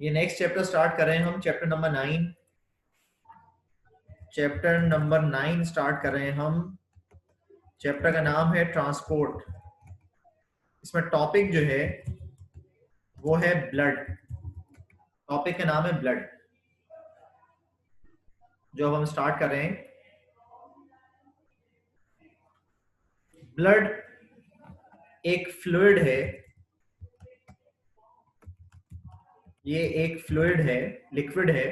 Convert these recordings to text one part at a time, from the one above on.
ये next chapter start कर रहे हैं हम, chapter number 9। Chapter number 9 start कर रहे हैं हम। चैप्टर का नाम है ट्रांसपोर्ट। इसमें टॉपिक जो है वो है ब्लड। टॉपिक का नाम है ब्लड, जो अब हम स्टार्ट कर रहे हैं। ब्लड एक फ्लूइड है। ये एक फ्लूइड है, लिक्विड है,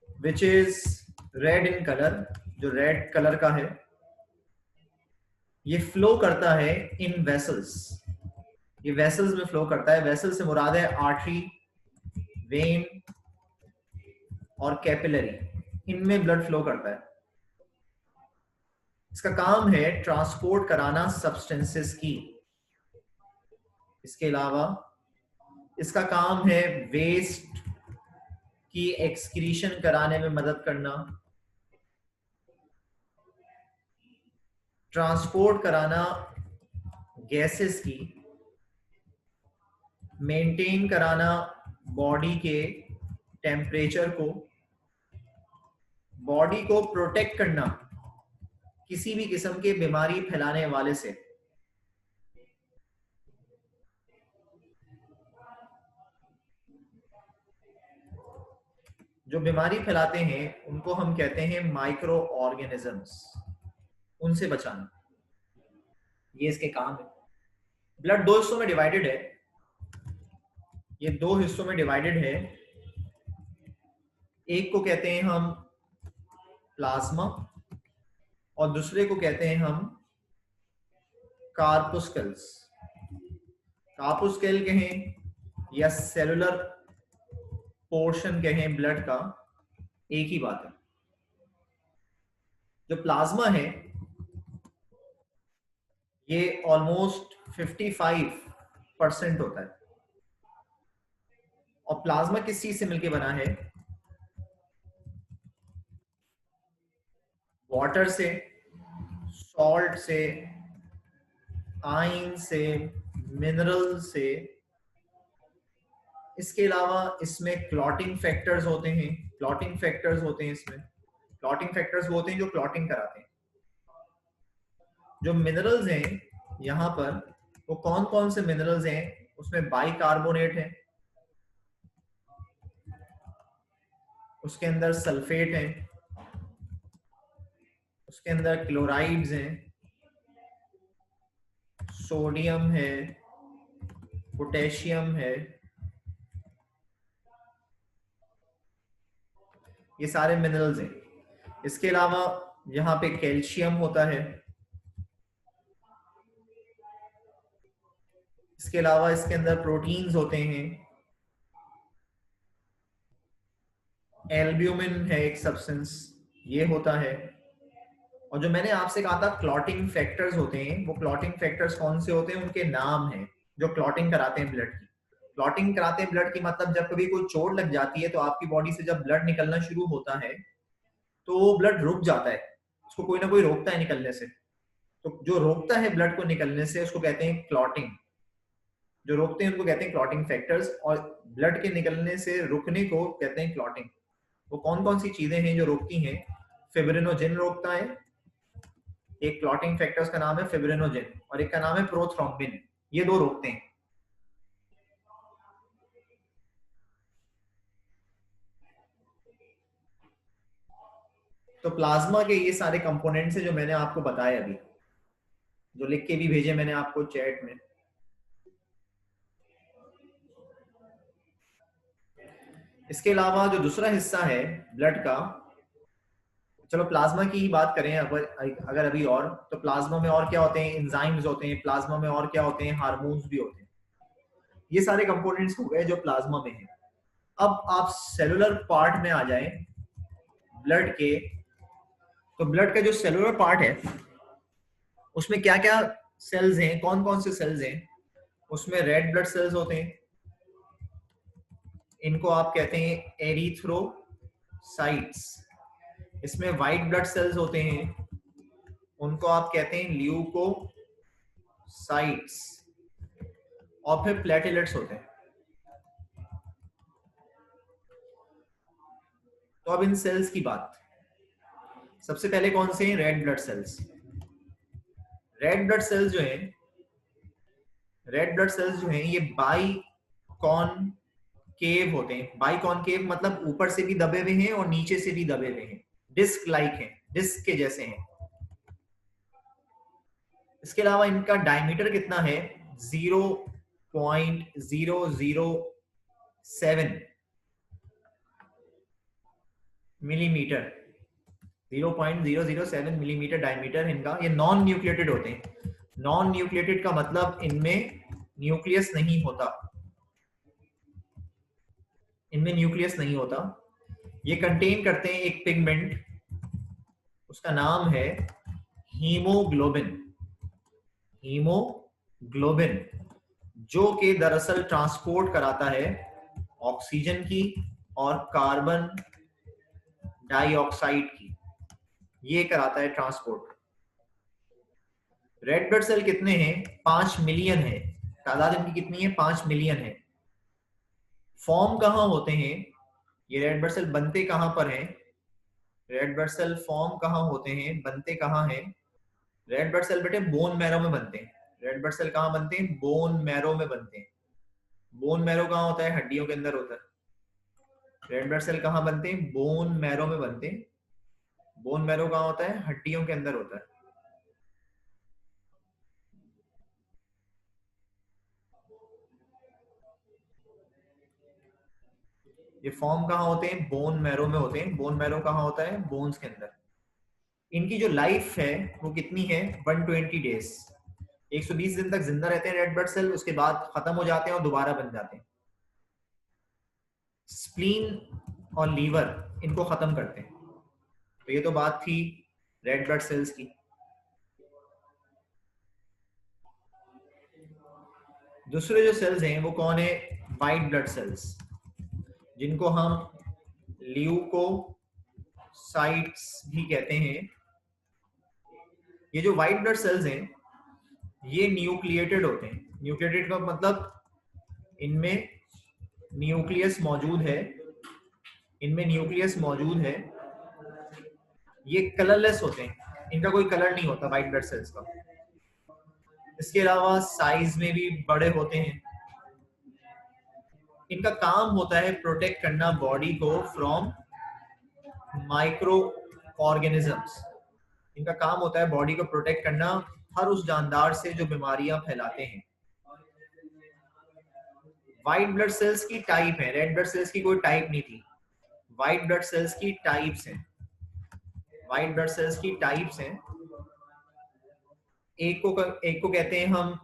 which is red in colour, जो रेड कलर का है। ये फ्लो करता है इन वेसल्स। ये वेसल्स में फ्लो करता है। वेसल से मुराद है आर्टरी, वेन और कैपिलरी। इनमें ब्लड फ्लो करता है। इसका काम है ट्रांसपोर्ट कराना सब्सटेंसेस की। इसके अलावा इसका काम है वेस्ट की एक्सक्रीशन कराने में मदद करना, ट्रांसपोर्ट कराना गैसेस की, मेंटेन कराना बॉडी के टेम्परेचर को, बॉडी को प्रोटेक्ट करना किसी भी किस्म के बीमारी फैलाने वाले से। जो बीमारी फैलाते हैं उनको हम कहते हैं माइक्रो ऑर्गेनिजम्स। उनसे बचाना, ये इसके काम है। ब्लड दो हिस्सों में डिवाइडेड है। ये दो हिस्सों में डिवाइडेड है। एक को कहते हैं हम प्लाज्मा और दूसरे को कहते हैं हम कार्पुस्कल्स। कार्पुस्कल कहें या सेलुलर पोर्शन कहें ब्लड का, एक ही बात है। जो प्लाज्मा है ये ऑलमोस्ट 55% होता है। और प्लाज्मा किस चीज से मिलके बना है? वाटर से, सॉल्ट से, आयन से, मिनरल से। इसके अलावा इसमें क्लॉटिंग फैक्टर्स होते हैं। क्लॉटिंग फैक्टर्स होते हैं इसमें। क्लॉटिंग फैक्टर्स वो होते हैं जो क्लॉटिंग कराते हैं। जो मिनरल्स हैं यहाँ पर, वो कौन कौन से मिनरल्स हैं? उसमें बाइकार्बोनेट है, उसके अंदर सल्फेट है, उसके अंदर क्लोराइड्स हैं, सोडियम है, पोटेशियम है। ये सारे मिनरल्स हैं। इसके अलावा यहाँ पे कैल्शियम होता है। इसके अलावा इसके अंदर प्रोटीन्स होते हैं। एल्ब्यूमिन है एक सब्सटेंस, ये होता है। और जो मैंने आपसे कहा था क्लॉटिंग फैक्टर्स होते हैं, वो क्लॉटिंग फैक्टर्स कौन से होते हैं? उनके नाम हैं जो क्लॉटिंग कराते हैं ब्लड की। क्लॉटिंग कराते हैं ब्लड की मतलब जब कभी कोई चोट लग जाती है तो आपकी बॉडी से जब ब्लड निकलना शुरू होता है तो वो ब्लड रुक जाता है। उसको कोई ना कोई रोकता है निकलने से। तो जो रोकता है ब्लड को निकलने से उसको कहते हैं क्लॉटिंग। जो रोकते हैं उनको कहते हैं क्लॉटिंग फैक्टर्स, और ब्लड के निकलने से रुकने को कहते हैं क्लॉटिंग। वो कौन कौन सी चीजें हैं जो रोकती हैं? फिब्रिनोजेन रोकता है। एक क्लॉटिंग फैक्टर्स का नाम है फिब्रिनोजेन और एक का नाम है प्रोथ्रोम्बिन। ये दो रोकते हैं। तो प्लाज्मा के ये सारे कंपोनेंट्स हैं जो मैंने आपको बताए अभी, जो लिख के भी भेजे मैंने आपको चैट में। इसके अलावा जो दूसरा हिस्सा है ब्लड का, चलो प्लाज्मा की ही बात करें अगर अभी, और तो प्लाज्मा में और क्या होते हैं? एंजाइम्स होते हैं। प्लाज्मा में और क्या होते हैं? हार्मोन्स भी होते हैं। ये सारे कंपोनेंट्स हो गए जो प्लाज्मा में है। अब आप सेलुलर पार्ट में आ जाएं ब्लड के। तो ब्लड का जो सेलुलर पार्ट है उसमें क्या क्या सेल्स हैं? कौन कौन से सेल्स हैं? उसमें रेड ब्लड सेल्स होते हैं। इनको आप कहते हैं एरिथ्रोसाइट्स। इसमें व्हाइट ब्लड सेल्स होते हैं, उनको आप कहते हैं ल्यूकोसाइट्स। और फिर प्लेटलेट्स होते हैं। तो अब इन सेल्स की बात, सबसे पहले कौन से हैं? Red blood cells. Red blood cells जो हैं, रेड ब्लड सेल्स जो हैं ये बाई कॉनकेव होते हैं। बाई कॉनकेव मतलब ऊपर से भी दबे हुए हैं और नीचे से भी दबे हुए हैं, डिस्क लाइक हैं, डिस्क के जैसे हैं। इसके अलावा इनका डायमीटर कितना है? 0.007 मिलीमीटर। 0.007 मिलीमीटर डायमीटर इनका। ये नॉन न्यूक्लिएटेड होते हैं। नॉन न्यूक्लिएटेड का मतलब इनमें न्यूक्लियस नहीं होता, इनमें न्यूक्लियस नहीं होता। ये कंटेन करते हैं एक पिगमेंट, उसका नाम है हीमोग्लोबिन। हीमोग्लोबिन जो कि दरअसल ट्रांसपोर्ट कराता है ऑक्सीजन की और कार्बन डाइऑक्साइड की, ये कराता है ट्रांसपोर्ट। रेड ब्लड सेल कितने हैं? 5 मिलियन है। तादाद इनकी कितनी है? 5 मिलियन है। फॉर्म कहाँ होते हैं ये रेड ब्लड सेल? बनते कहाँ पर हैं? रेड ब्लड सेल फॉर्म कहाँ होते हैं, बनते कहाँ हैं? रेड ब्लड सेल बेटे बोन मैरो में बनते हैं। रेड ब्लड सेल कहाँ बनते हैं? बोन मैरो में बनते हैं। बोन मैरो कहाँ होता है? हड्डियों के अंदर होता है। रेड ब्लड सेल कहाँ बनते हैं? बोन मैरो में बनते हैं। बोन मैरो कहाँ होता है? हड्डियों के अंदर होता है। ये फॉर्म कहाँ होते हैं? बोन मैरो में होते हैं। बोन मैरो कहाँ होता है? बोन्स के अंदर। इनकी जो लाइफ है वो कितनी है? 120 डेज। 120 दिन तक जिंदा रहते हैं रेड ब्लड सेल, उसके बाद खत्म हो जाते हैं और दोबारा बन जाते हैं। स्प्लीन और लीवर इनको खत्म करते हैं। तो ये तो बात थी रेड ब्लड सेल्स की। दूसरे जो सेल्स हैं वो कौन है? वाइट ब्लड सेल्स, जिनको हम ल्यूकोसाइट्स भी कहते हैं। ये जो वाइट ब्लड सेल्स हैं ये न्यूक्लिएटेड होते हैं। न्यूक्लिएटेड का मतलब इनमें न्यूक्लियस मौजूद है, इनमें न्यूक्लियस मौजूद है। ये कलरलेस होते हैं, इनका कोई कलर नहीं होता वाइट ब्लड सेल्स का। इसके अलावा साइज में भी बड़े होते हैं। इनका काम होता है प्रोटेक्ट करना बॉडी को फ्रॉम माइक्रो ऑर्गेनिजम्स। इनका काम होता है बॉडी को प्रोटेक्ट करना हर उस जानदार से जो बीमारियां फैलाते हैं। व्हाइट ब्लड सेल्स की टाइप है, रेड ब्लड सेल्स की कोई टाइप नहीं थी। व्हाइट ब्लड सेल्स की टाइप्स हैं। व्हाइट ब्लड सेल्स की टाइप्स हैं। एक को कहते हैं हम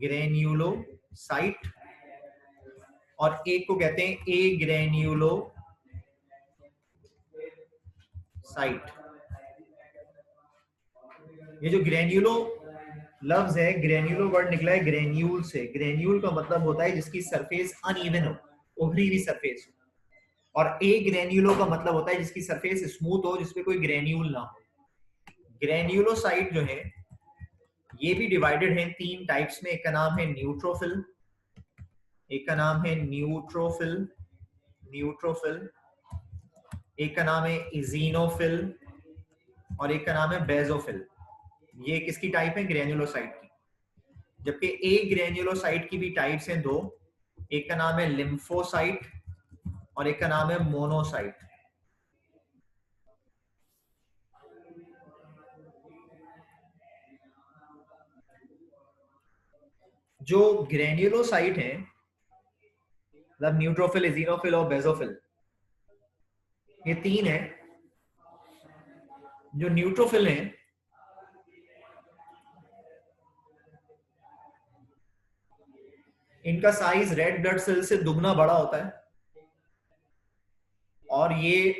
ग्रेन्यूलोसाइट और एक को कहते हैं ए ग्रेन्यूलोसाइट। ये जो ग्रेन्यूलो लफ्ज है, ग्रेन्यूलो वर्ड निकला है ग्रेन्यूल से। ग्रेन्यूल का मतलब होता है जिसकी सरफेस अनइवन हो, उभरी हुई सरफेस हो। और ए ग्रेन्यूलो का मतलब होता है जिसकी सरफेस स्मूथ हो, जिसपे कोई ग्रेन्यूल ना हो। ग्रेन्यूलोसाइट जो है ये भी डिवाइडेड है 3 टाइप्स में। एक का नाम है न्यूट्रोफिल, एक का नाम है न्यूट्रोफिल, एक का नाम है इजीनोफिल और एक का नाम है बेजोफिल। ये किसकी टाइप है? ग्रेन्यूलोसाइट की। जबकि ए ग्रेन्यूलोसाइट की भी टाइप्स हैं 2। एक का नाम है लिम्फोसाइट और एक का नाम है मोनोसाइट। जो ग्रेन्यूलोसाइट है मतलब न्यूट्रोफिल, इजीनोफिल और बेजोफिल, ये 3 है। जो न्यूट्रोफिल है इनका साइज रेड ब्लड सेल से दुगना बड़ा होता है और ये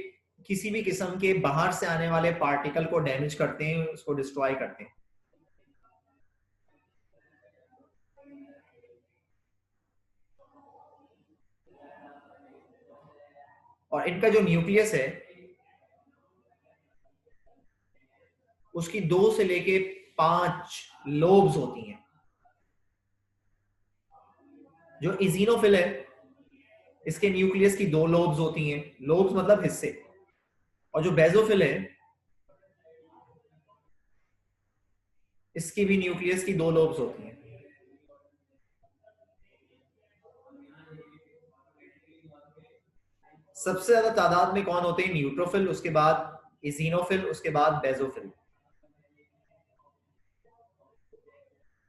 किसी भी किस्म के बाहर से आने वाले पार्टिकल को डैमेज करते हैं, उसको डिस्ट्रॉय करते हैं। और इनका जो न्यूक्लियस है उसकी 2 से लेके 5 लोब्स होती हैं। जो इजीनोफिल है इसके न्यूक्लियस की 2 लोब्स होती हैं, लोब्स मतलब हिस्से। और जो बेजोफिल है इसकी भी न्यूक्लियस की 2 लोब्स होती हैं। सबसे ज्यादा तादाद में कौन होते हैं? न्यूट्रोफिल, उसके बाद इसिनोफिल, उसके बाद बेजोफिल।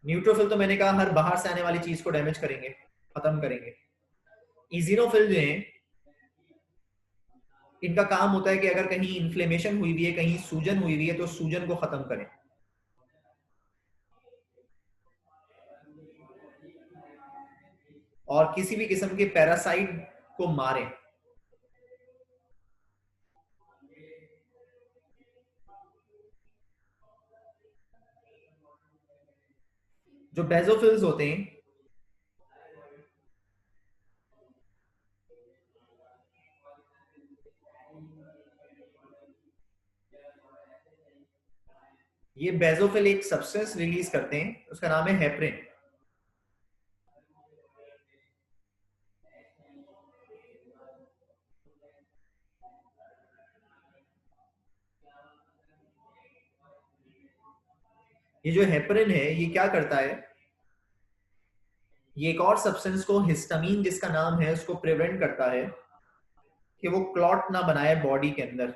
न्यूट्रोफिल तो मैंने कहा हर बाहर से आने वाली चीज को डैमेज करेंगे, खत्म करेंगे। इसिनोफिल जो है इनका काम होता है कि अगर कहीं इन्फ्लेमेशन हुई हुई है, कहीं सूजन हुई हुई है, तो सूजन को खत्म करें। और किसी भी किस्म के पैरासाइट को मारें। जो बेजोफिल्स होते हैं ये बेजोफिल एक सब्सटेंस रिलीज करते हैं, उसका नाम है हेपरिन। ये जो हेपरिन है ये क्या करता है, ये एक और सब्सटेंस को, हिस्टामीन जिसका नाम है, उसको प्रिवेंट करता है कि वो क्लॉट ना बनाए बॉडी के अंदर।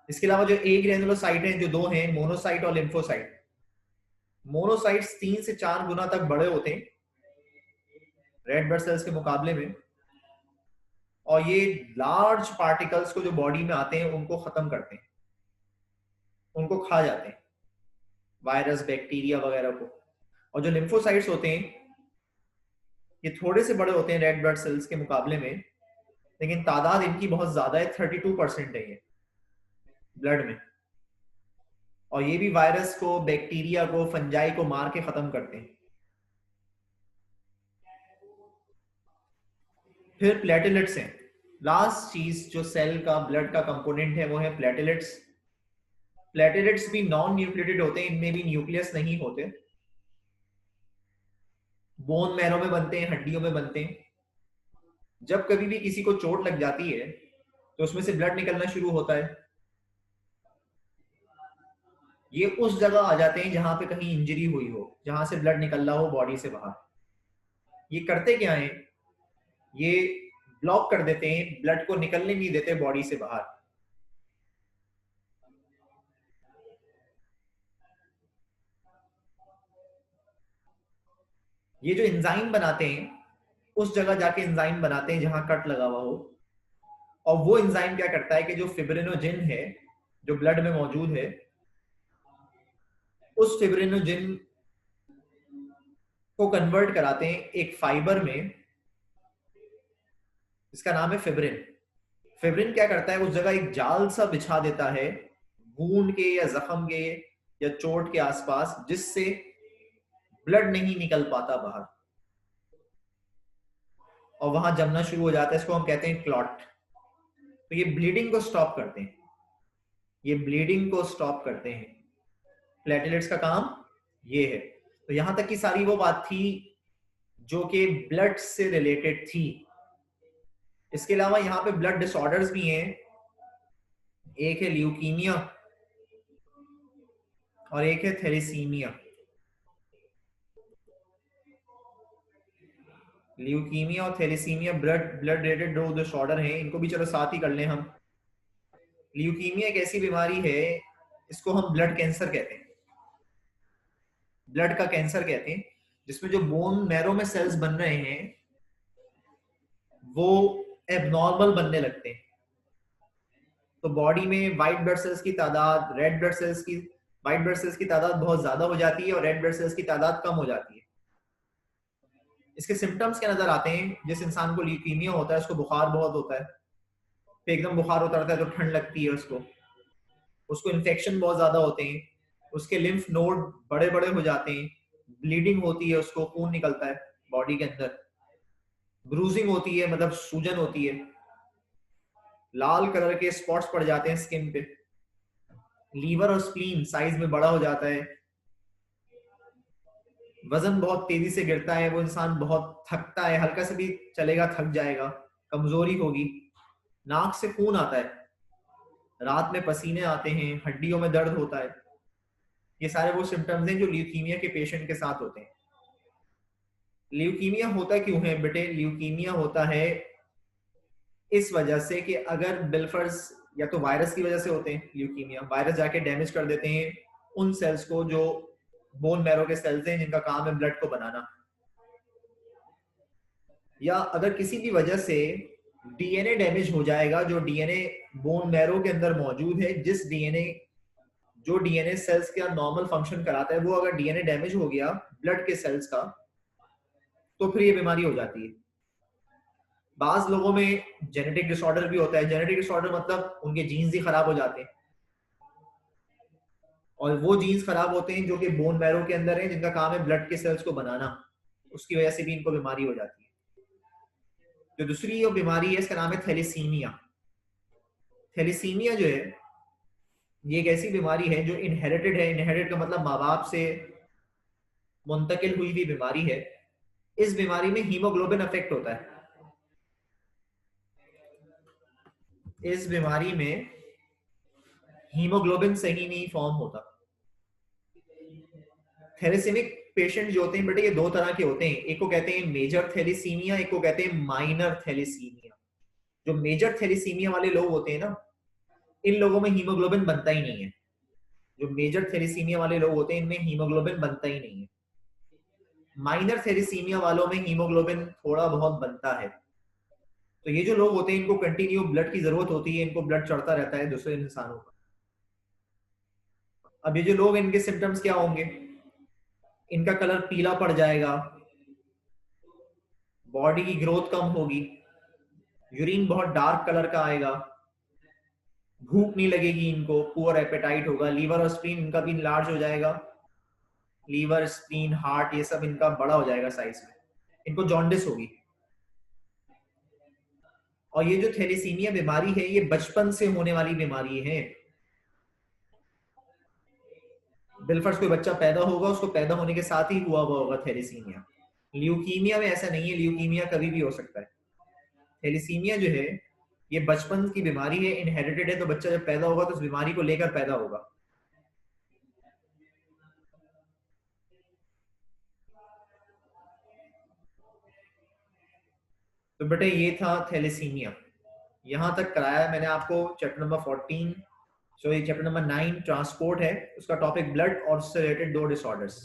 इसके अलावा जो ए ग्रेनुलोसाइट है, जो 2 हैं, मोनोसाइट और लिम्फोसाइट। मोनोसाइट्स 3 से 4 गुना तक बड़े होते हैं रेड ब्लड सेल्स के मुकाबले में, और ये लार्ज पार्टिकल्स को जो बॉडी में आते हैं उनको खत्म करते हैं, उनको खा जाते हैं, वायरस बैक्टीरिया वगैरह को। और जो लिम्फोसाइट्स होते हैं ये थोड़े से बड़े होते हैं रेड ब्लड सेल्स के मुकाबले में, लेकिन तादाद इनकी बहुत ज्यादा है, 32% है ये ब्लड में। और ये भी वायरस को, बैक्टीरिया को, फंजाई को मार के खत्म करते हैं। फिर प्लेटलेट्स हैं, लास्ट चीज जो सेल का, ब्लड का कंपोनेंट है, वो है प्लेटलेट्स। प्लेटलेट्स भी नॉन न्यूक्लिएटेड होते हैं, इनमें भी न्यूक्लियस नहीं होते, बोन मैरो में बनते हैं, हड्डियों में बनते हैं। जब कभी भी किसी को चोट लग जाती है तो उसमें से ब्लड निकलना शुरू होता है। ये उस जगह आ जाते हैं जहां पे कहीं इंजरी हुई हो, जहां से ब्लड निकल रहा हो बॉडी से बाहर। ये करते क्या है, ये ब्लॉक कर देते हैं, ब्लड को निकलने नहीं देते बॉडी से बाहर। ये जो एंजाइम बनाते हैं उस जगह जाके एंजाइम बनाते हैं जहां कट लगा हुआ हो। और वो एंजाइम क्या करता है कि जो फिब्रिनोजिन है जो ब्लड में मौजूद है, उस फिब्रिनोजिन को कन्वर्ट कराते हैं एक फाइबर में, इसका नाम है फिब्रिन। फिब्रिन क्या करता है, उस जगह एक जाल सा बिछा देता है वूंड के या जख्म के या चोट के आसपास, जिससे ब्लड नहीं निकल पाता बाहर और वहां जमना शुरू हो जाता है। इसको हम कहते हैं क्लॉट। तो ये ब्लीडिंग को स्टॉप करते हैं, ये ब्लीडिंग को स्टॉप करते हैं। प्लेटलेट्स का काम ये है। तो यहां तक की सारी वो बात थी जो कि ब्लड से रिलेटेड थी। इसके अलावा यहाँ पे ब्लड डिसऑर्डर्स भी हैं, एक है ल्यूकीमिया और एक है थैलेसीमिया। ल्यूकीमिया और थैलेसीमिया ब्लड रिलेटेड जो डिसऑर्डर हैं, इनको भी चलो साथ ही कर लें हम। ल्यूकीमिया एक ऐसी बीमारी है, इसको हम ब्लड कैंसर कहते हैं, ब्लड का कैंसर कहते हैं, जिसमें जो बोन मैरो में सेल्स बन रहे हैं वो एबनॉर्मल बनने लगते हैं। तो बॉडी में व्हाइट ब्लड सेल्स की तादाद, रेड ब्लड सेल्स की, व्हाइट ब्लड सेल्स की तादाद बहुत ज्यादा हो जाती है और रेड ब्लड सेल्स की तादाद कम हो जाती है। इसके सिम्टम्स क्या नजर आते हैं, जिस इंसान को ल्यूकीमिया होता है उसको बुखार बहुत होता है, फिर एकदम बुखार उतरता है तो ठंड लगती है उसको इन्फेक्शन बहुत ज्यादा होते हैं, उसके लिम्फ नोड बड़े बड़े हो जाते हैं, ब्लीडिंग होती है, उसको खून निकलता है बॉडी के अंदर, ब्रूजिंग होती है मतलब सूजन होती है, लाल कलर के स्पॉट्स पड़ जाते हैं स्किन पे। लीवर और स्प्लीन साइज में बड़ा हो जाता है, वजन बहुत तेजी से गिरता है, वो इंसान बहुत थकता है, हल्का से भी चलेगा थक जाएगा, कमजोरी होगी, नाक से खून आता है, रात में पसीने आते हैं, हड्डियों में दर्द होता है। ये सारे वो सिम्टम्स हैं जो ल्यूकीमिया के पेशेंट के साथ होते हैं। ल्यूकीमिया होता क्यों है बेटे? ल्यूकीमिया होता है इस वजह से कि अगर बिल्फर्स, या तो वायरस की वजह से होते हैं ल्यूकीमिया, वायरस जाके डैमेज कर देते हैं उन सेल्स को जो बोन मैरो के सेल्स हैं जिनका काम है ब्लड को बनाना, या अगर किसी भी वजह से डीएनए डैमेज हो जाएगा, जो डीएनए बोन मैरो के अंदर मौजूद है, जो डीएनए सेल्स का नॉर्मल फंक्शन कराता है, वो अगर डीएनए डैमेज हो गया ब्लड के सेल्स का, तो फिर ये बीमारी हो जाती है। बाज लोगों में जेनेटिक डिसऑर्डर भी होता है। जेनेटिक डिसऑर्डर मतलब उनके जीन्स ही खराब हो जाते हैं, और वो जीन्स खराब होते हैं जो कि बोन मैरो के अंदर है, जिनका काम है ब्लड के सेल्स को बनाना, उसकी वजह से भी इनको बीमारी हो जाती है। जो दूसरी जो बीमारी है इसका नाम है थैलेसीमिया। थैलेसीमिया जो है ये एक ऐसी बीमारी है जो इनहेरिटेड है। इनहेरिटेड का मतलब माँ बाप से मुंतकिल हुई हुई बीमारी है। इस बीमारी में हीमोग्लोबिन अफेक्ट होता है। इस बीमारी में हीमोग्लोबिन सही नहीं फॉर्म होता। थैलेसीमिक पेशेंट जो होते हैं बेटे, ये दो तरह के होते हैं। एक को कहते हैं मेजर थैलेसीमिया, एक को कहते हैं माइनर थैलेसीमिया। जो मेजर थैलेसीमिया वाले लोग होते हैं ना, इन लोगों में हीमोग्लोबिन बनता ही नहीं है। जो मेजर थैलेसीमिया वाले लोग होते हैं इनमें हीमोग्लोबिन बनता ही नहीं है। माइनर थैलेसीमिया वालों में हीमोग्लोबिन थोड़ा बहुत बनता है। तो ये जो लोग होते हैं इनको कंटिन्यू ब्लड की जरूरत होती है, इनको ब्लड चढ़ता रहता है दूसरे इंसानों का। अब ये जो लोग, इनके सिम्टम्स क्या होंगे? इनका कलर पीला पड़ जाएगा, बॉडी की ग्रोथ कम होगी, यूरिन बहुत डार्क कलर का आएगा, भूख नहीं लगेगी इनको, पुअर एपेटाइट होगा, लीवर और स्प्लीन इनका भी लार्ज हो जाएगा, लीवर स्प्लीन हार्ट ये सब इनका बड़ा हो जाएगा साइज में, इनको जॉन्डिस होगी। और ये जो थैलेसीमिया बीमारी है ये बचपन से होने वाली बीमारी है। बिलफर्स कोई बच्चा पैदा होगा, उसको पैदा होने के साथ ही हुआ होगा थैलेसीमिया। ल्यूकीमिया में ऐसा नहीं है, ल्यूकीमिया कभी भी हो सकता है। थैलेसीमिया जो है ये बचपन की बीमारी है, इनहेरिटेड है, तो बच्चा जब पैदा होगा तो उस बीमारी को लेकर पैदा होगा। तो बेटे ये था थैलेसीमिया। यहां तक कराया है मैंने आपको chapter number 14, sorry chapter number 9 transport है, उसका टॉपिक ब्लड और उससे रिलेटेड दो डिसऑर्डर्स।